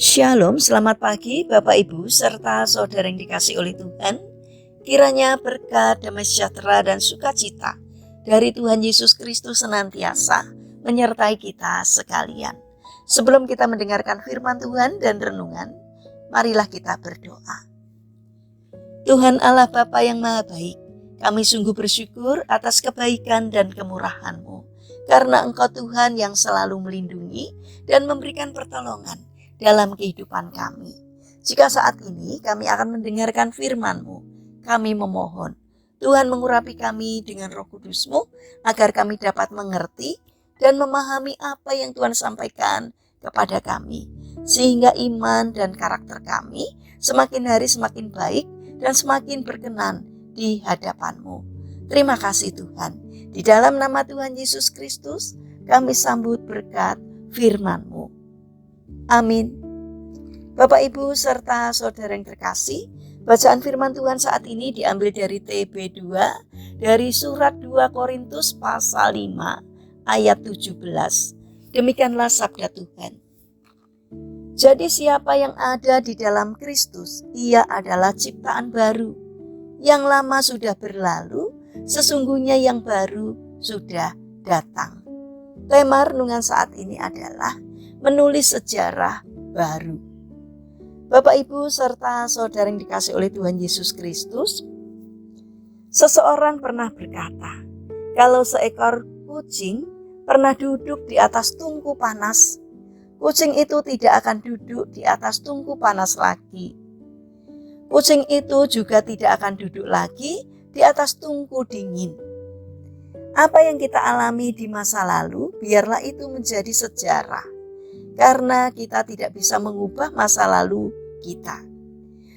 Shalom, selamat pagi Bapak Ibu serta saudara yang dikasihi oleh Tuhan. Kiranya berkat, damai sejahtera dan sukacita dari Tuhan Yesus Kristus senantiasa menyertai kita sekalian. Sebelum kita mendengarkan firman Tuhan dan renungan, marilah kita berdoa. Tuhan Allah Bapa yang Maha Baik, kami sungguh bersyukur atas kebaikan dan kemurahan-Mu, karena Engkau Tuhan yang selalu melindungi dan memberikan pertolongan dalam kehidupan kami. Jika saat ini kami akan mendengarkan firman-Mu, kami memohon Tuhan mengurapi kami dengan Roh Kudus-Mu agar kami dapat mengerti dan memahami apa yang Tuhan sampaikan kepada kami, sehingga iman dan karakter kami semakin hari semakin baik dan semakin berkenan di hadapan-Mu. Terima kasih Tuhan. Di dalam nama Tuhan Yesus Kristus kami sambut berkat firman-Mu. Amin. Bapak Ibu serta saudara yang terkasih, bacaan firman Tuhan saat ini diambil dari TB2 dari surat 2 Korintus pasal 5 ayat 17. Demikianlah sabda Tuhan. Jadi siapa yang ada di dalam Kristus, ia adalah ciptaan baru. Yang lama sudah berlalu, sesungguhnya yang baru sudah datang. Tema renungan saat ini adalah menulis sejarah baru. Bapak Ibu serta saudara yang dikasihi oleh Tuhan Yesus Kristus, seseorang pernah berkata, kalau seekor kucing pernah duduk di atas tungku panas, kucing itu tidak akan duduk di atas tungku panas lagi. Kucing itu juga tidak akan duduk lagi di atas tungku dingin. Apa yang kita alami di masa lalu, biarlah itu menjadi sejarah. Karena kita tidak bisa mengubah masa lalu kita.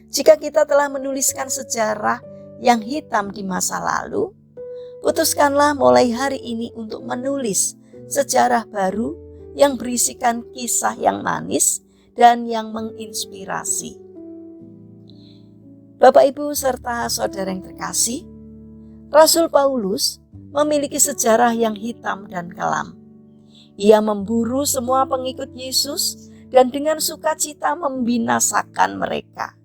Jika kita telah menuliskan sejarah yang hitam di masa lalu, putuskanlah mulai hari ini untuk menulis sejarah baru yang berisikan kisah yang manis dan yang menginspirasi. Bapak Ibu serta saudara yang terkasih, Rasul Paulus memiliki sejarah yang hitam dan kelam. Ia memburu semua pengikut Yesus dan dengan sukacita membinasakan mereka.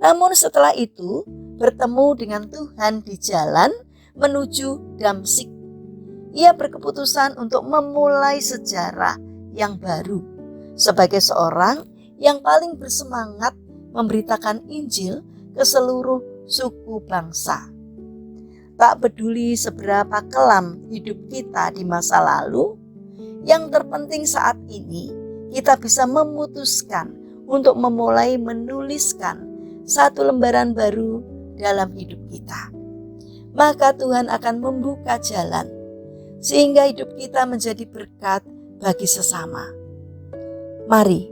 Namun setelah itu bertemu dengan Tuhan di jalan menuju Damsyik. Ia berkeputusan untuk memulai sejarah yang baru sebagai seorang yang paling bersemangat memberitakan Injil ke seluruh suku bangsa. Tak peduli seberapa kelam hidup kita di masa lalu, yang terpenting saat ini kita bisa memutuskan untuk memulai menuliskan satu lembaran baru dalam hidup kita. Maka Tuhan akan membuka jalan sehingga hidup kita menjadi berkat bagi sesama. Mari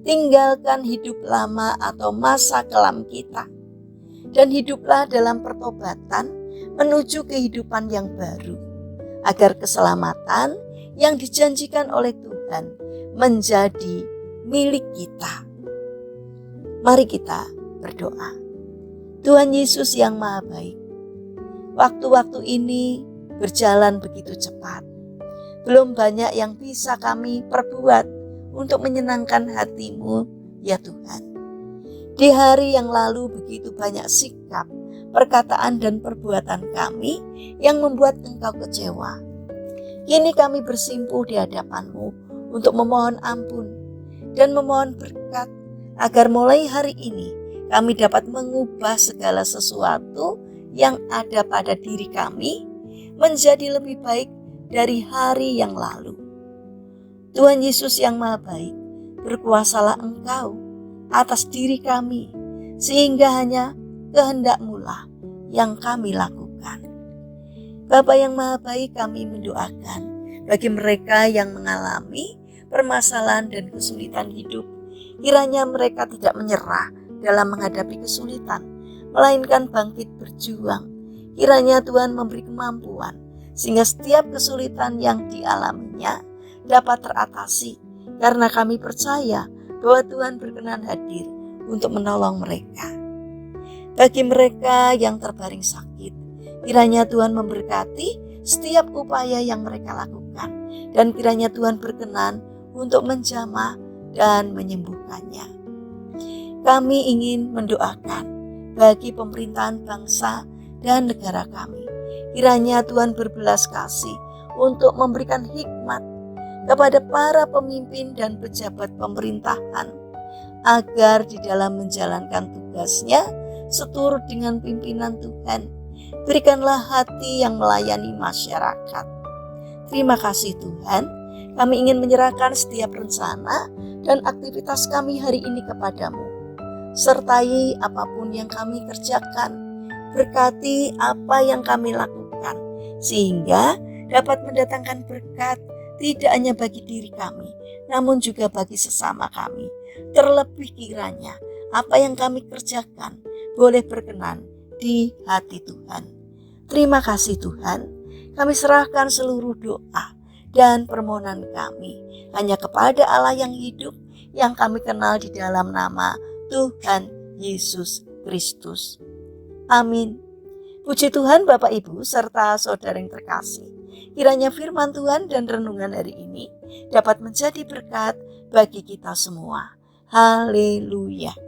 tinggalkan hidup lama atau masa kelam kita dan hiduplah dalam pertobatan menuju kehidupan yang baru, agar keselamatan yang dijanjikan oleh Tuhan menjadi milik kita. Mari kita berdoa. Tuhan Yesus yang Maha Baik, waktu-waktu ini berjalan begitu cepat. Belum banyak yang bisa kami perbuat untuk menyenangkan hati-Mu, ya Tuhan. Di hari yang lalu begitu banyak sikap, perkataan dan perbuatan kami yang membuat Engkau kecewa. Kini kami bersimpuh di hadapan-Mu untuk memohon ampun dan memohon berkat agar mulai hari ini kami dapat mengubah segala sesuatu yang ada pada diri kami menjadi lebih baik dari hari yang lalu. Tuhan Yesus yang Maha Baik, berkuasalah Engkau atas diri kami sehingga hanya kehendak-Mu lah yang kami lakukan. Bapa yang Maha Baik, kami mendoakan bagi mereka yang mengalami permasalahan dan kesulitan hidup. Kiranya mereka tidak menyerah dalam menghadapi kesulitan, melainkan bangkit berjuang. Kiranya Tuhan memberi kemampuan sehingga setiap kesulitan yang dialaminya dapat teratasi. Karena kami percaya bahwa Tuhan berkenan hadir untuk menolong mereka. Bagi mereka yang terbaring sakit, kiranya Tuhan memberkati setiap upaya yang mereka lakukan. Dan kiranya Tuhan berkenan untuk menjamah dan menyembuhkannya. Kami ingin mendoakan bagi pemerintahan bangsa dan negara kami. Kiranya Tuhan berbelas kasih untuk memberikan hikmat kepada para pemimpin dan pejabat pemerintahan, agar di dalam menjalankan tugasnya seturut dengan pimpinan Tuhan. Berikanlah hati yang melayani masyarakat. Terima kasih Tuhan, kami ingin menyerahkan setiap rencana dan aktivitas kami hari ini kepadamu. Sertai apapun yang kami kerjakan, berkati apa yang kami lakukan, sehingga dapat mendatangkan berkat tidak hanya bagi diri kami, namun juga bagi sesama kami. Terlebih kiranya apa yang kami kerjakan boleh berkenan di hati Tuhan. Terima kasih Tuhan, kami serahkan seluruh doa dan permohonan kami hanya kepada Allah yang hidup, yang kami kenal di dalam nama Tuhan Yesus Kristus. Amin. Puji Tuhan Bapak Ibu serta saudara yang terkasih. Kiranya firman Tuhan dan renungan hari ini dapat menjadi berkat bagi kita semua. Haleluya.